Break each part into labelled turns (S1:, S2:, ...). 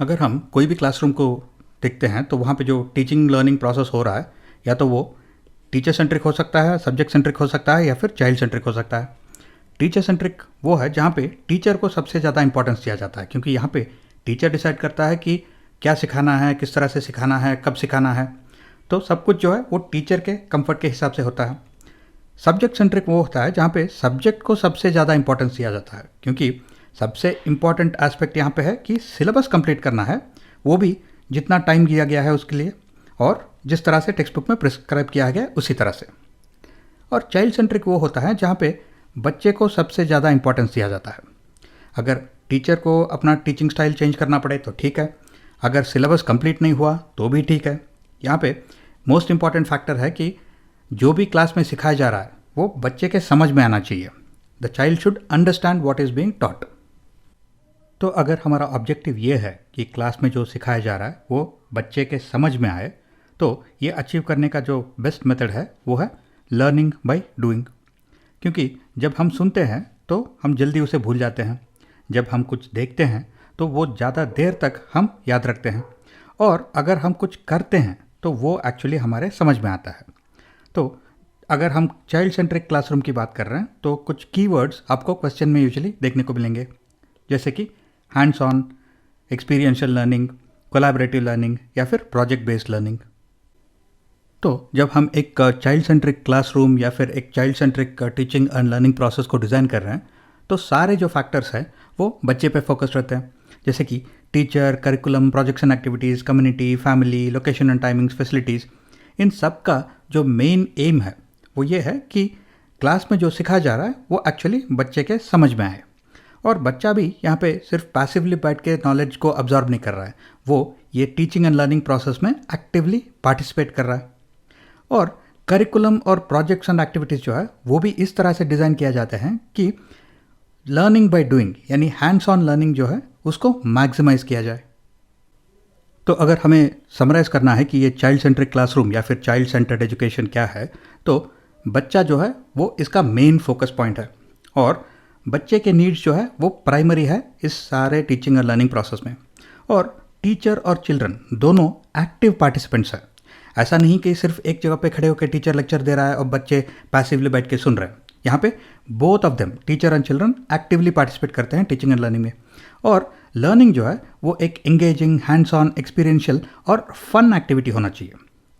S1: अगर हम कोई भी क्लासरूम को देखते हैं तो वहाँ पे जो टीचिंग लर्निंग प्रोसेस हो रहा है या तो वो टीचर सेंट्रिक हो सकता है, सब्जेक्ट सेंट्रिक हो सकता है या फिर चाइल्ड सेंट्रिक हो सकता है। टीचर सेंट्रिक वो है जहाँ पे टीचर को सबसे ज़्यादा इंपॉर्टेंस दिया जाता है, क्योंकि यहाँ पे टीचर डिसाइड करता है कि क्या सिखाना है, किस तरह से सिखाना है, कब सिखाना है। तो सब कुछ जो है वो टीचर के कंफर्ट के हिसाब से होता है। सब्जेक्ट सेंट्रिक वो होता है जहाँ पे सब्जेक्ट को सबसे ज़्यादा इंपॉर्टेंस दिया जाता है, क्योंकि सबसे इम्पॉर्टेंट एस्पेक्ट यहाँ पे है कि सिलेबस कंप्लीट करना है, वो भी जितना टाइम दिया गया है उसके लिए और जिस तरह से टेक्स्ट बुक में प्रिस्क्राइब किया गया है उसी तरह से। और चाइल्ड सेंट्रिक वो होता है जहाँ पे बच्चे को सबसे ज़्यादा इंपॉर्टेंस दिया जाता है। अगर टीचर को अपना टीचिंग स्टाइल चेंज करना पड़े तो ठीक है, अगर सिलेबस कंप्लीट नहीं हुआ तो भी ठीक है। यहाँ पे मोस्ट इम्पॉर्टेंट फैक्टर है कि जो भी क्लास में सिखाया जा रहा है वो बच्चे के समझ में आना चाहिए। The child should understand what is being taught. तो अगर हमारा ऑब्जेक्टिव ये है कि क्लास में जो सिखाया जा रहा है वो बच्चे के समझ में आए, तो ये अचीव करने का जो बेस्ट मेथड है वो है लर्निंग बाय डूइंग। क्योंकि जब हम सुनते हैं तो हम जल्दी उसे भूल जाते हैं, जब हम कुछ देखते हैं तो वो ज़्यादा देर तक हम याद रखते हैं, और अगर हम कुछ करते हैं तो वो एक्चुअली हमारे समझ में आता है। तो अगर हम चाइल्ड सेंट्रिक क्लासरूम की बात कर रहे हैं तो कुछ कीवर्ड्स आपको क्वेश्चन में यूजुअली देखने को मिलेंगे, जैसे कि hands on, experiential learning, collaborative learning या फिर प्रोजेक्ट बेस्ड लर्निंग। तो जब हम एक चाइल्ड सेंट्रिक क्लासरूम या फिर एक child centric teaching and learning process को डिज़ाइन कर रहे हैं तो सारे जो फैक्टर्स हैं वो बच्चे पे फोकस रहते हैं, जैसे कि teacher, curriculum, projects and activities, community, family, location and timings, facilities. इन सब का जो मेन एम है वो ये है कि क्लास में जो सिखाया जा रहा है वो एक्चुअली बच्चे के समझ में आए, और बच्चा भी यहाँ पे सिर्फ पैसिवली बैठ के नॉलेज को अब्जॉर्ब नहीं कर रहा है, वो ये टीचिंग एंड लर्निंग प्रोसेस में एक्टिवली पार्टिसिपेट कर रहा है। और करिकुलम और प्रोजेक्ट्स एंड एक्टिविटीज़ जो है वो भी इस तरह से डिज़ाइन किया जाते हैं कि लर्निंग बाय डूइंग यानी हैंड्स ऑन लर्निंग जो है उसको मैक्सिमाइज किया जाए। तो अगर हमें समराइज़ करना है कि ये चाइल्ड सेंट्रिक क्लासरूम या फिर चाइल्ड सेंटर्ड एजुकेशन क्या है, तो बच्चा जो है वो इसका मेन फोकस पॉइंट है, और बच्चे के नीड्स जो है वो प्राइमरी है इस सारे टीचिंग और लर्निंग प्रोसेस में। और टीचर और चिल्ड्रन दोनों एक्टिव पार्टिसिपेंट्स हैं। ऐसा नहीं कि सिर्फ एक जगह पे खड़े होकर टीचर लेक्चर दे रहा है और बच्चे पैसिवली बैठ के सुन रहे हैं। यहाँ पे both of them, teacher and children, actively participate करते हैं टीचिंग एंड लर्निंग में। और लर्निंग जो है वो एक एंगेजिंग, हैंड्स ऑन, एक्सपीरियंशियल और फन एक्टिविटी होना चाहिए,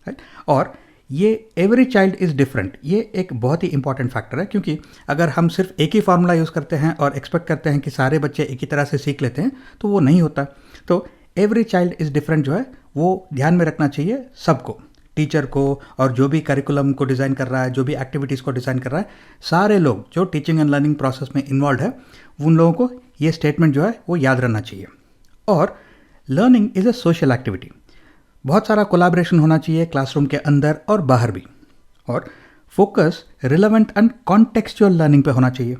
S1: राइट। और ये एवरी चाइल्ड इज़ डिफरेंट, ये एक बहुत ही इंपॉर्टेंट फैक्टर है, क्योंकि अगर हम सिर्फ एक ही फार्मूला यूज़ करते हैं और एक्सपेक्ट करते हैं कि सारे बच्चे एक ही तरह से सीख लेते हैं तो वो नहीं होता। तो एवरी चाइल्ड इज़ डिफरेंट जो है वो ध्यान में रखना चाहिए सबको, टीचर को, और जो भी करिकुलम को डिज़ाइन कर रहा है, जो भी एक्टिविटीज़ को डिज़ाइन कर रहा है, सारे लोग जो टीचिंग एंड लर्निंग प्रोसेस में इन्वॉल्व है उन लोगों को ये स्टेटमेंट जो है वो याद रहना चाहिए। और learning is a social activity, बहुत सारा कोलैबोरेशन होना चाहिए क्लासरूम के अंदर और बाहर भी, और focus relevant and contextual learning पे होना चाहिए।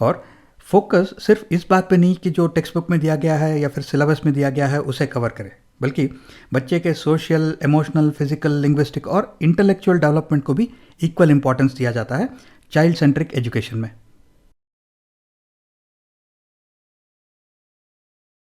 S1: और फोकस सिर्फ इस बात पे नहीं कि जो टेक्स्ट बुक में दिया गया है या फिर सिलेबस में दिया गया है उसे कवर करे, बल्कि बच्चे के सोशल, इमोशनल, फिजिकल, लिंग्विस्टिक और इंटेलेक्चुअल डेवलपमेंट को भी इक्वल इंपॉर्टेंस दिया जाता है चाइल्ड सेंट्रिक एजुकेशन में।